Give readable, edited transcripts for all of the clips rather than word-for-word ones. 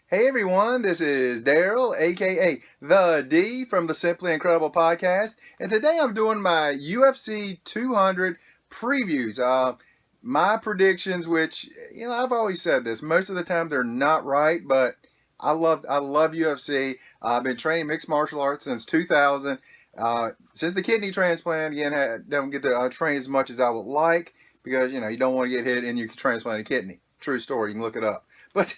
Hey everyone, this is Daryl, aka The D from the Simply Incredible podcast, and today I'm doing my UFC 200 previews. My predictions, which I've always said this, most of the time they're not right, but I love UFC. I've been training mixed martial arts since 2000. Since the kidney transplant, again, I don't get to train as much as I would like because you don't want to get hit in your transplanted kidney. True story, you can look it up. But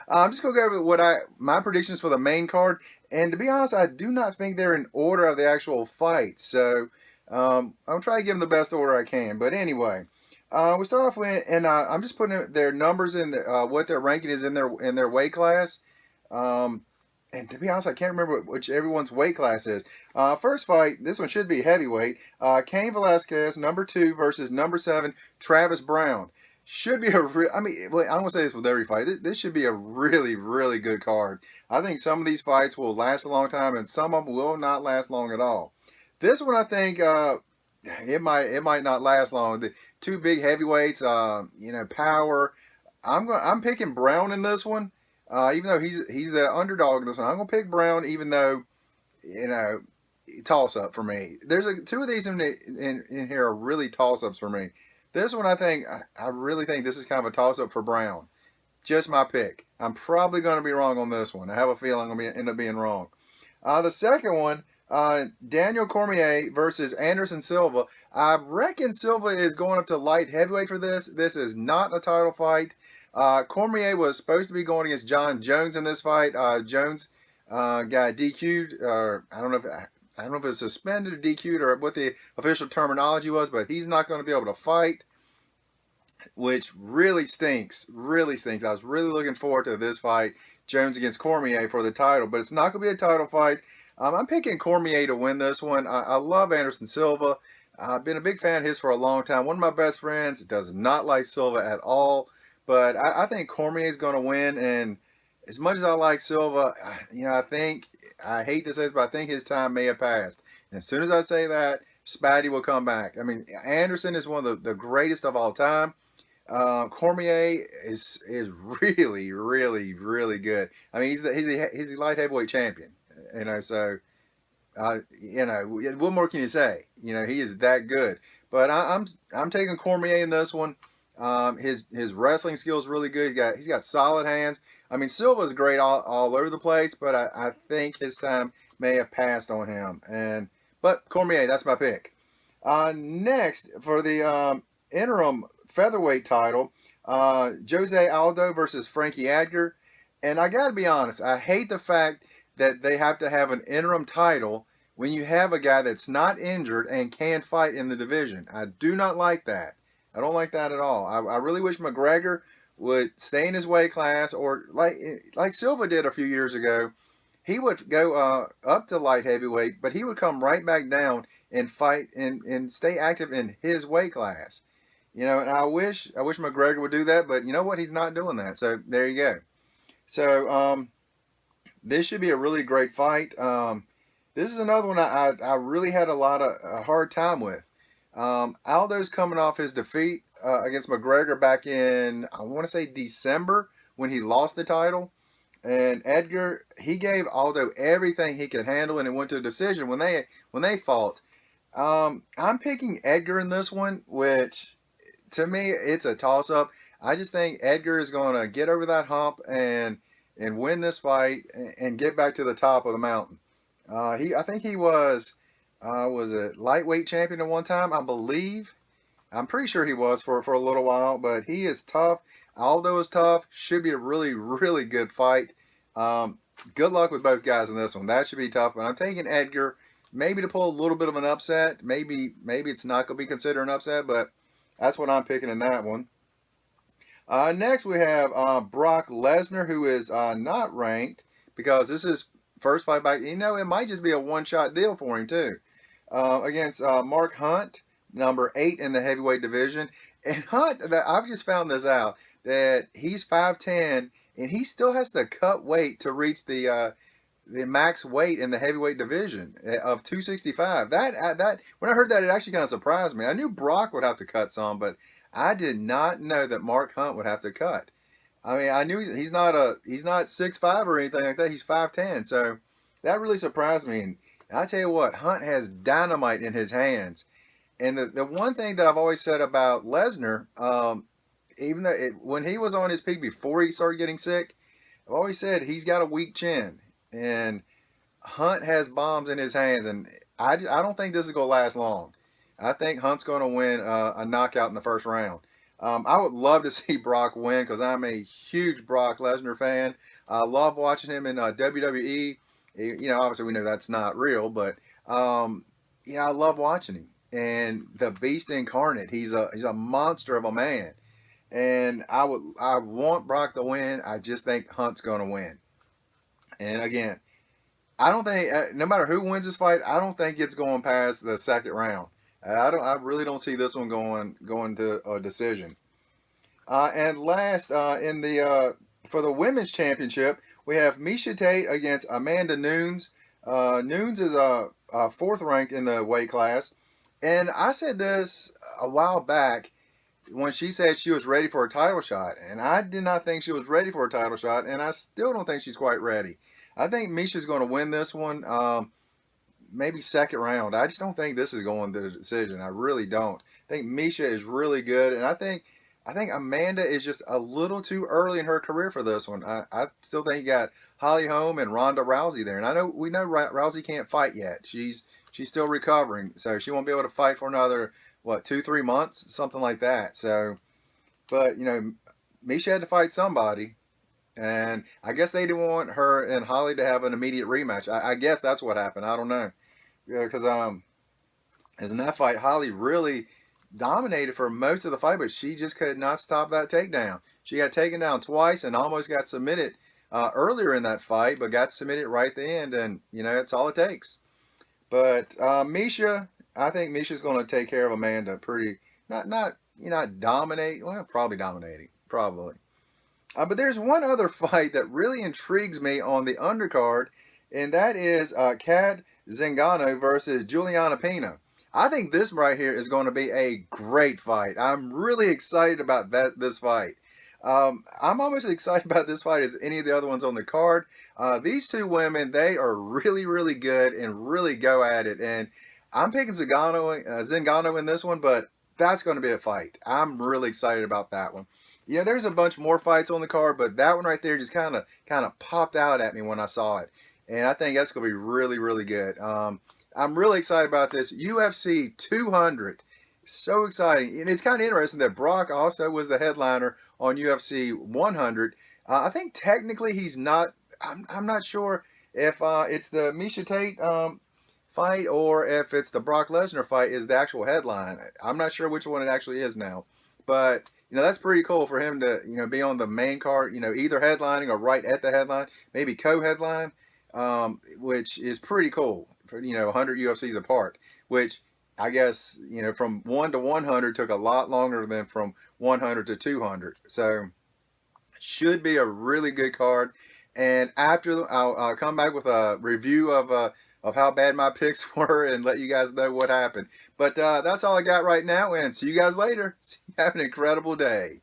I'm just gonna go over my predictions for the main card, and to be honest, I do not think they're in order of the actual fights. So I'll try to give them the best order I can. But anyway, we start off with, and I'm just putting their numbers in what their ranking is in their weight class. Um, and to be honest, I can't remember which everyone's weight class is. First fight, this one should be heavyweight. Cain Velasquez, number 2 versus number 7, Travis Brown. Should be I mean, I'm gonna say this with every fight. This should be a really, really good card. I think some of these fights will last a long time, and some of them will not last long at all. This one, I think, it might not last long. The two big heavyweights, power. I'm picking Brown in this one, even though he's the underdog in this one. I'm gonna pick Brown, even though you know toss up for me. There's two of these in here are really toss ups for me. This one, I really think this is kind of a toss up for Brown. Just my pick. I'm probably going to be wrong on this one. I have a feeling I'm going to end up being wrong. The second one, Daniel Cormier versus Anderson Silva. I reckon Silva is going up to light heavyweight for this. This is not a title fight. Cormier was supposed to be going against John Jones in this fight. Jones got DQ'd, or I don't know if it's suspended or DQ'd or what the official terminology was, but he's not going to be able to fight, which really stinks. Really stinks. I was really looking forward to this fight, Jones against Cormier for the title, but it's not going to be a title fight. I'm picking Cormier to win this one. I love Anderson Silva. I've been a big fan of his for a long time. One of my best friends does not like Silva at all, but I think Cormier is going to win. And as much as I like Silva, I hate to say this, but I think his time may have passed. And as soon as I say that, Spidey will come back. I mean, Anderson is one of the greatest of all time. Cormier is really, really, really good. I mean, he's a light heavyweight champion. So what more can you say? He is that good. But I'm taking Cormier in this one. His wrestling skill is really good. He's got solid hands. I mean, Silva's great all over the place, but I think his time may have passed on him. But Cormier, that's my pick. Next for the interim featherweight title, Jose Aldo versus Frankie Edgar. And I got to be honest, I hate the fact that they have to have an interim title when you have a guy that's not injured and can fight in the division. I do not like that. I don't like that at all. I really wish McGregor would stay in his weight class, or like Silva did a few years ago. He would go up to light heavyweight, but he would come right back down and fight and stay active in his weight class. And I wish McGregor would do that, but you know what? He's not doing that. So there you go. So this should be a really great fight. This is another one I really had a hard time with. Aldo's coming off his defeat against McGregor back in, I want to say, December, when he lost the title. And Edgar, he gave Aldo everything he could handle, and it went to a decision when they fought. I'm picking Edgar in this one, which to me it's a toss-up. I just think Edgar is going to get over that hump and win this fight and get back to the top of the mountain. I think he was a lightweight champion at one time, I believe. I'm pretty sure he was for a little while, but he is tough. Aldo is tough. Should be a really, really good fight. Good luck with both guys in this one. That should be tough. But I'm taking Edgar, maybe to pull a little bit of an upset. Maybe it's not going to be considered an upset, but that's what I'm picking in that one. Next we have Brock Lesnar, who is not ranked because this is first fight back. It might just be a one-shot deal for him too. Against Mark Hunt, number 8 in the heavyweight division. And Hunt, I've just found this out, that he's 5'10", and he still has to cut weight to reach the max weight in the heavyweight division of 265. That when I heard that, it actually kind of surprised me. I knew Brock would have to cut some, but I did not know that Mark Hunt would have to cut. I mean, I knew he's not 6'5" or anything like that. He's 5'10", so that really surprised me. And I tell you what, Hunt has dynamite in his hands. And the one thing that I've always said about Lesnar, even though when he was on his peak before he started getting sick, I've always said he's got a weak chin, and Hunt has bombs in his hands, and I don't think this is going to last long. I think Hunt's going to win a knockout in the first round. I would love to see Brock win because I'm a huge Brock Lesnar fan. I love watching him in WWE. You know, obviously we know that's not real, but I love watching him. And the Beast incarnate, he's a monster of a man. And I want Brock to win. I just think Hunt's going to win. And again, I don't think no matter who wins this fight, I don't think it's going past the second round. I really don't see this one going to a decision. And last in the for the women's championship, we have Miesha Tate against Amanda Nunes. Nunes is fourth ranked in the weight class, and I said this a while back when she said she was ready for a title shot, and I did not think she was ready for a title shot, and I still don't think she's quite ready. I think Miesha's going to win this one, maybe second round. I just don't think this is going to the decision. I really don't. I think Miesha is really good, and I think Amanda is just a little too early in her career for this one. I still think you got Holly Holm and Ronda Rousey there, and we know Rousey can't fight yet. She's still recovering, so she won't be able to fight for another 2-3 months, something like that. So, but Miesha had to fight somebody, and I guess they didn't want her and Holly to have an immediate rematch. I guess that's what happened. I don't know, because as in that fight, Holly really dominated for most of the fight, but she just could not stop that takedown. She got taken down twice and almost got submitted earlier in that fight, but got submitted right at the end, and that's all it takes. But Miesha, I think Miesha's going to take care of Amanda pretty, not dominate, well, probably dominating, probably. But there's one other fight that really intrigues me on the undercard, and that is Kat Zingano versus Juliana Pino. I think this right here is going to be a great fight. I'm really excited about this fight. I'm almost as excited about this fight as any of the other ones on the card. These two women, they are really, really good and really go at it. And I'm picking Zingano in this one, but that's going to be a fight. I'm really excited about that one. There's a bunch more fights on the card, but that one right there just kind of popped out at me when I saw it. And I think that's going to be really, really good. I'm really excited about this. UFC 200. So exciting. And it's kind of interesting that Brock also was the headliner on UFC 100. I think technically he's not. I'm not sure if it's the Miesha Tate fight or if it's the Brock Lesnar fight is the actual headline. I'm not sure which one it actually is now. But that's pretty cool for him to be on the main card, either headlining or right at the headline, maybe co-headline, which is pretty cool for 100 UFCs apart, which I guess from 1 to 100 took a lot longer than from 100 to 200. So should be a really good card. And after I'll come back with a review of how bad my picks were and let you guys know what happened. But that's all I got right now, and see you guys later. Have an incredible day.